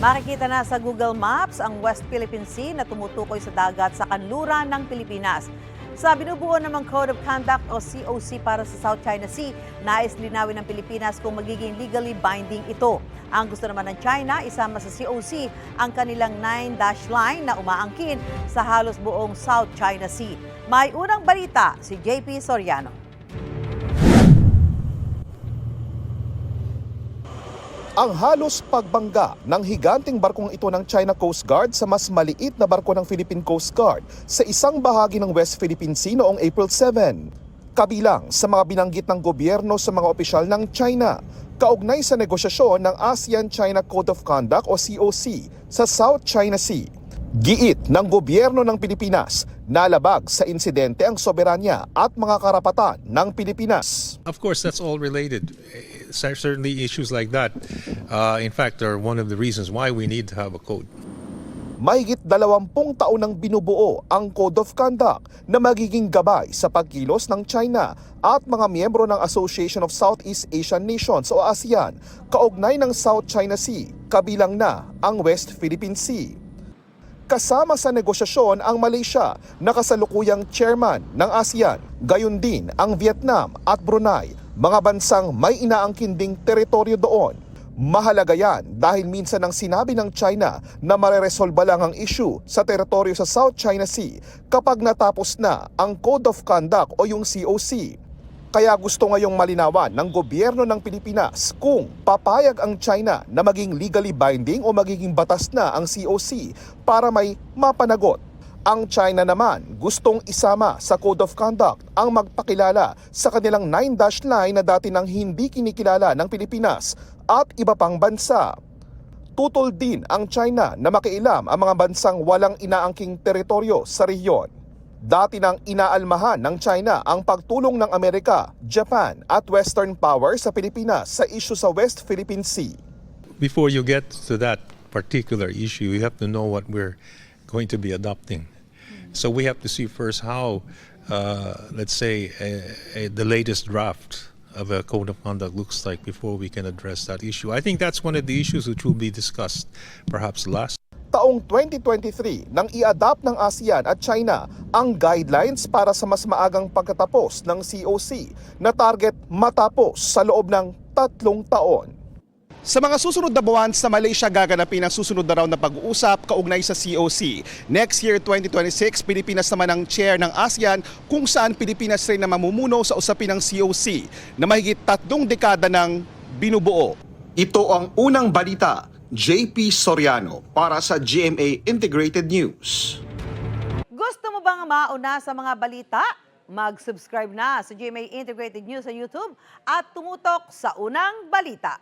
Makikita na sa Google Maps ang West Philippine Sea na tumutukoy sa dagat sa kanluran ng Pilipinas. Sa binubuo namang Code of Conduct o COC para sa South China Sea, nais linawin ng Pilipinas kung magiging legally binding ito. Ang gusto naman ng China, isama sa COC ang kanilang 9-dash line na umaangkin sa halos buong South China Sea. May unang balita si JP Soriano. Ang halos pagbangga ng higanting barkong ito ng China Coast Guard sa mas maliit na barko ng Philippine Coast Guard sa isang bahagi ng West Philippine Sea noong April 7. Kabilang sa mga binanggit ng gobyerno sa mga opisyal ng China, kaugnay sa negosyasyon ng ASEAN-China Code of Conduct o COC sa South China Sea. Giit ng gobyerno ng Pilipinas, nalabag sa insidente ang soberanya at mga karapatan ng Pilipinas. Of course, that's all related. Certainly issues like that, in fact, are one of the reasons why we need to have a code. Mahigit 20 taon nang binubuo ang Code of Conduct na magiging gabay sa pagkilos ng China at mga miyembro ng Association of Southeast Asian Nations o ASEAN kaugnay ng South China Sea, kabilang na ang West Philippine Sea. Kasama sa negosyasyon ang Malaysia na kasalukuyang chairman ng ASEAN, gayon din ang Vietnam at Brunei, mga bansang may inaangkin ding teritoryo doon. Mahalaga yan dahil minsan ang sinabi ng China na mareresolba lang ang issue sa teritoryo sa South China Sea kapag natapos na ang Code of Conduct o yung COC. Kaya gusto ngayong malinawan ng gobyerno ng Pilipinas kung papayag ang China na maging legally binding o magiging batas na ang COC para may mapanagot. Ang China naman gustong isama sa Code of Conduct ang magpakilala sa kanilang 9-dash line na dati nang hindi kinikilala ng Pilipinas at iba pang bansa. Tutol din ang China na makialam ang mga bansang walang inaangking teritoryo sa rehiyon. Dati nang inaalmahan ng China ang pagtulong ng Amerika, Japan at Western power sa Pilipinas sa isyu sa West Philippine Sea. Before you get to that particular issue, you have to know what we're going to be adopting. So we have to see first how, let's say, the latest draft of a code of conduct looks like before we can address that issue. I think that's one of the issues which will be discussed perhaps last. Taong 2023 nang i-adapt ng ASEAN at China ang guidelines para sa mas maagang pagkatapos ng COC na target matapos sa loob ng 3 taon. Sa mga susunod na buwan sa Malaysia gaganapin ang susunod na round na pag-uusap kaugnay sa COC. Next year 2026, Pilipinas naman ang chair ng ASEAN kung saan Pilipinas rin na mamumuno sa usapin ng COC na mahigit 3 dekada ng binubuo. Ito ang unang balita. JP Soriano para sa GMA Integrated News. Gusto mo bang mauna sa mga balita? Mag-subscribe na sa GMA Integrated News sa YouTube at tumutok sa unang balita.